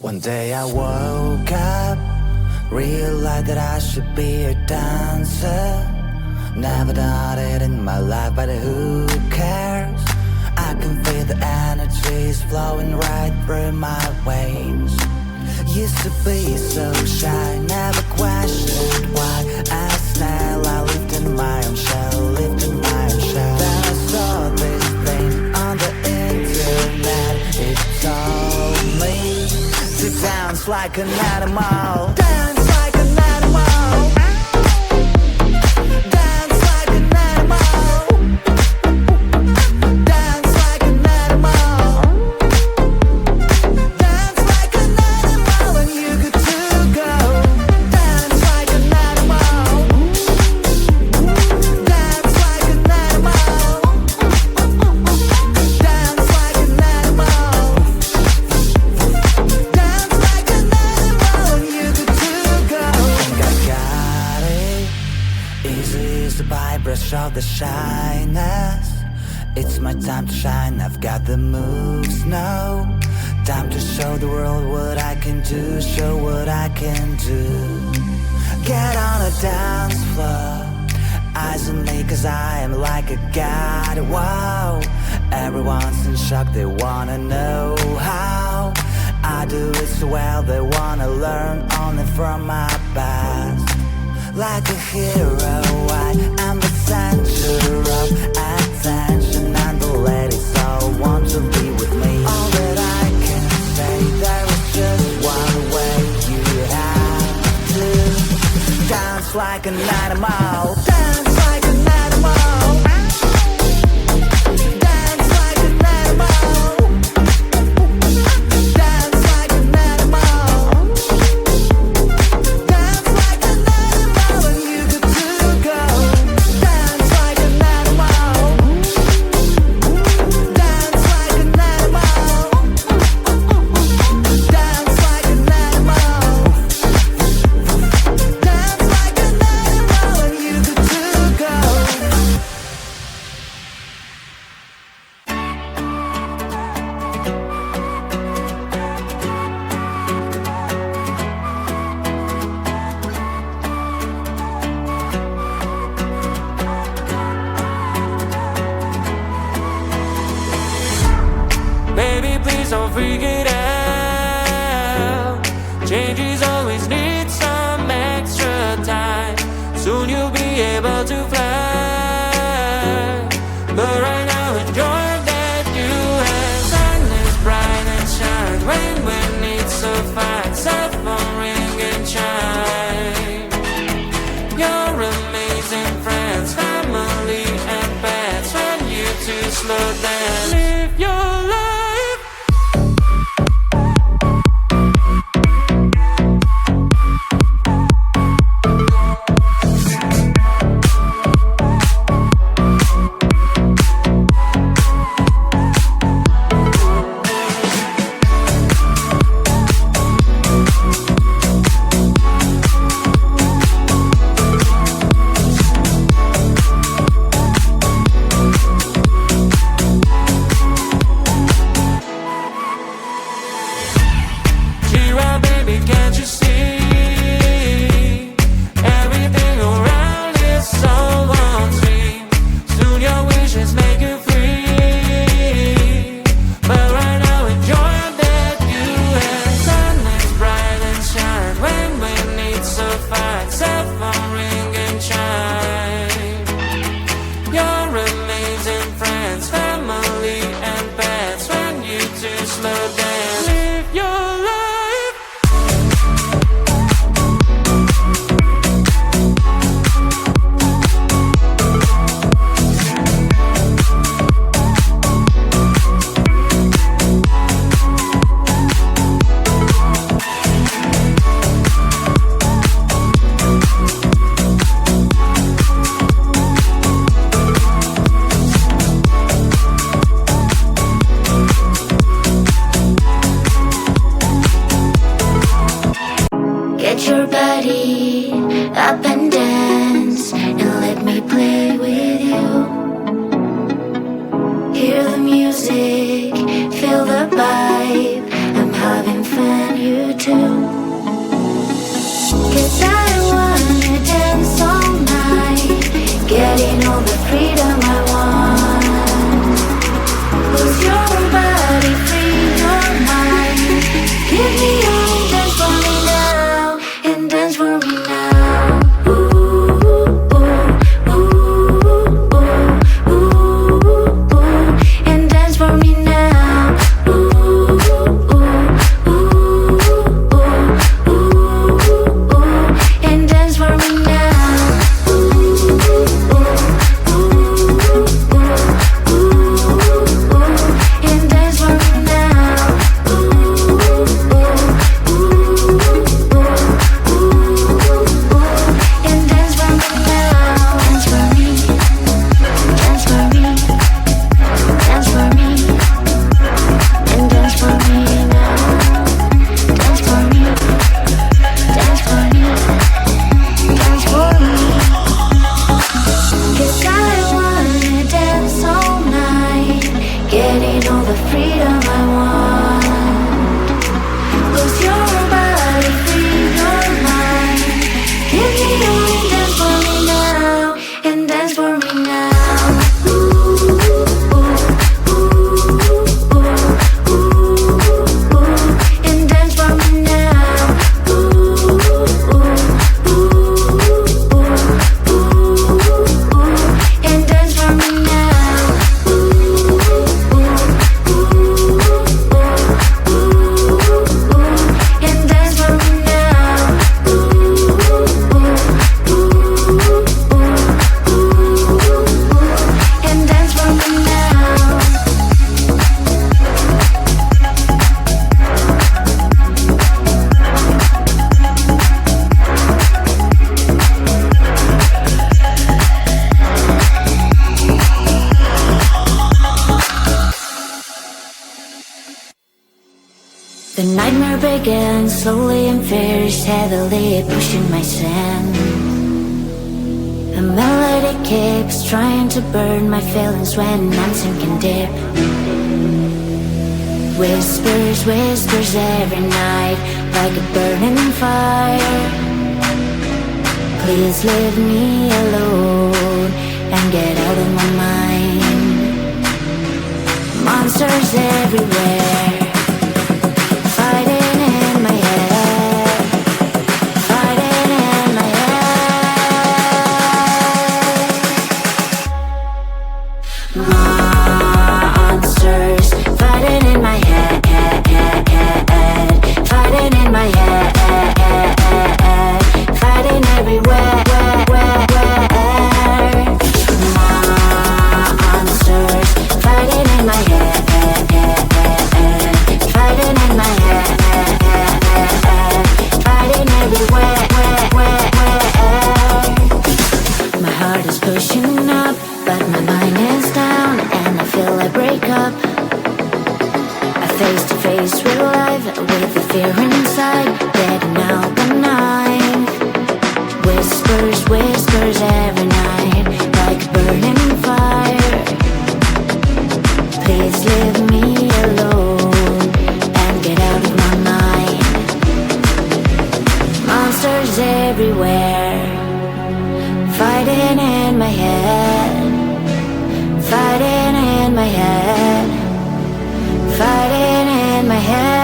One day I woke up, realized that I should be a dancer. Never done it in my life, but who cares? I can feel the energies flowing right through my veins. Used to be so shy, never questioned why. As a snail, I lived in my own shell, lived in my own shell. Then I saw this thing on the internet. It told me to dance like an animal. Dance like an animal. Dance like an animal. Dance like an animal. Dance like an animal, and you good to go. Dance like an animal. Dance like an animal. Dance like an animal. Dance like an animal, and you good to go. I think I got it. Easy as the brush of the shyness. It's my time to shine, I've got the moves now. Time to show the world what I can do, show what I can do. Get on a dance floor, eyes on me cause I am like a god. Wow, everyone's in shock, they wanna know how I do it so well, they wanna learn only from my past. Like a hero, I am the center of attention, and the ladies all want to be with me. All that I can say, there is just one way. You have to dance like an animal. Dance like an animal. Dance like an animal. Dance like an animal. Dance like an animal, and you good to go. Dance like an animal. Dance like an animal. Dance like an animal. Dance like an animal, and you good to go. Baby, please don't freak it out. Changes always need some extra time. Soon you'll be able to fly. But right now enjoy that you have. Sun is bright and shine. Rain when it's so fine. Cell phone ring and chime. Your amazing friends, family and pets. When you two slow down, live your life. Cheer up, baby, can't you see? Everything around is so on stream. Soon your wishes make you free. But right now enjoy that you have. Sun is bright and shine. Rain when it's so fine. Cell phone ring and chime. Your amazing friends, family and pets. When you two slow down, live your life. Get your body up and dance, and let me play with you. Hear the music, feel the vibe. I'm having fun, you too. 'Cause I wanna dance all night, getting all the freedom I want. Lose your body, free your mind. Give me all, dance for me now, and dance for me now. Ooh, ooh, ooh, ooh, ooh, ooh, and dance for me now. Ooh, ooh, ooh, ooh, ooh, ooh, and dance for me now. Ooh, ooh, ooh, ooh, ooh, and dance for me now. Ooh, ooh, ooh, ooh, and dance for me now. Dance for me, dance for me, dance for me, and dance for me now. Dance for me, dance for me, dance for me. 'Cause I wanna dance all night, getting all the freedom I want. Lose your body, free your mind. Give me all, dance for me now, and dance for me now. Ooh, ooh, ooh, ooh, ooh, and dance for me now. Ooh, ooh, ooh, ooh, ooh, and dance for me now. Ooh, ooh, ooh, ooh, and dance for me now. Ooh, ooh, ooh, and dance for me now. The nightmare begins slowly and fierce, heavily pushing my sand. The melody keeps trying to burn my feelings when I'm sinking deep. Whispers, whispers every night, like a burning fire. Please leave me alone and get out of my mind. Monsters everywhere, fighting in my head, fighting in my head. Monsters fighting in my head, fighting in my head, fighting everywhere. Monsters fighting in my head, fighting in my head, fighting everywhere. My heart is pushing up, but my mind is down, and I feel I break up. I face to face with life, with the fear inside, getting out the night. Whispers, whispers every night, like a burning fire. Please leave me alone and get out of my mind. Monsters everywhere, fighting in my head, fighting in my head, fighting in my head.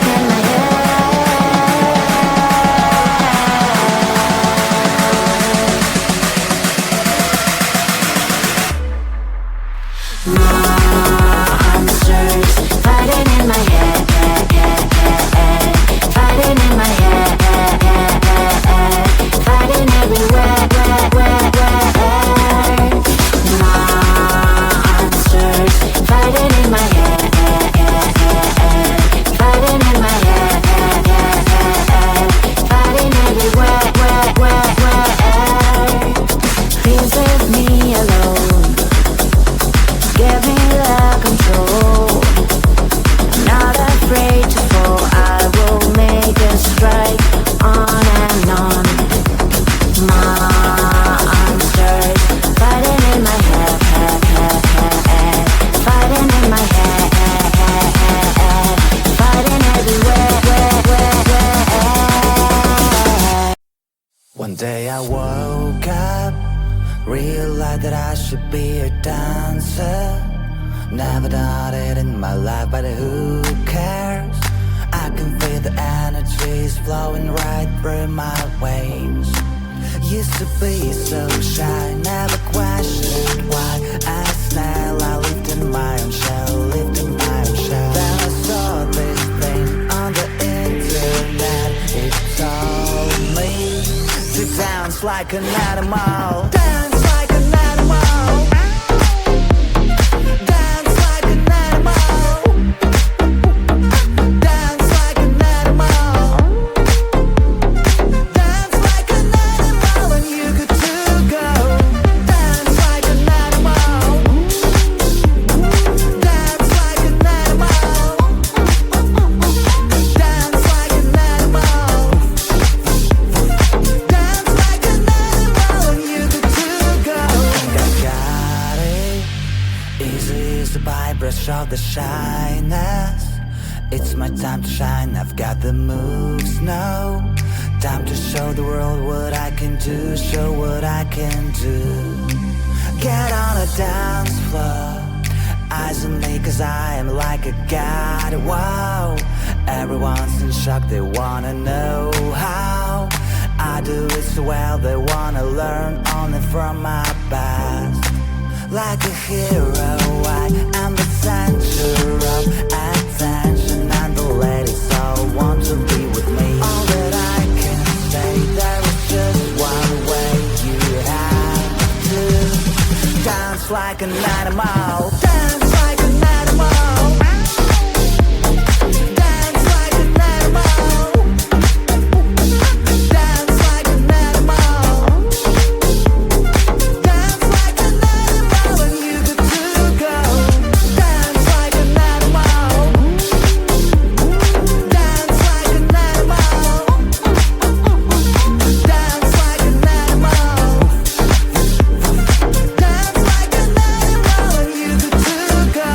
In my monsters fighting in my head, fighting in my head, fighting everywhere. Monsters fighting in my head, fighting in my head, fighting everywhere. Please leave me alone. Give me love day I woke up, realized that I should be a dancer. Never done it in my life, but who cares? I can feel the energies flowing right through my veins. Used to be so shy, never questioned why. As a snail, I lived in my own shell, lived in my own shell. Then I saw this thing on the internet. It told me to dance like an animal. Dance like an animal. Dance like an animal. Dance like an animal. Dance like an animal, and you could too go. Dance like an animal. Dance like an animal. Dance like an animal. Dance like an animal, and you could too go. I got it. Easy as the brush of the shyness. It's my time to shine, I've got the moves now. Time to show the world what I can do, show what I can do. Get on a dance floor, eyes on me cause I am like a god, wow. Everyone's in shock, they wanna know how I do it so well, they wanna learn only from my past. Like a hero, I am the center of attention, and the ladies all want to be with me. All that I can say, there is just one way. You have to dance like an animal. Dance like an animal. Dance like an animal. Dance like an animal. Dance like an animal, and you could too go. Dance like an animal. Dance like an animal. Dance like an animal. Dance like an animal, and you could too go.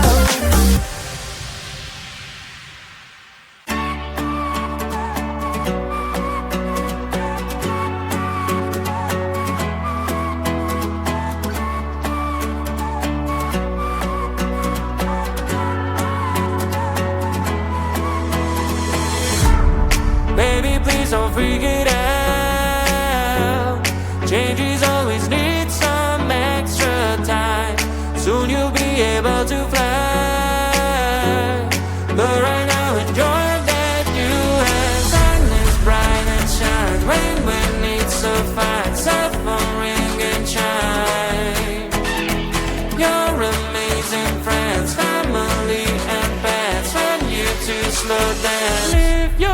Baby, please don't freak it out. Changes always need some extra time. Soon you'll be able to fly. But right now enjoy that you have. Sun is bright and shines. Rain when it's so fine. Cell phone ring and chime. Your amazing friends, family and pets. Want you to slow down. Live your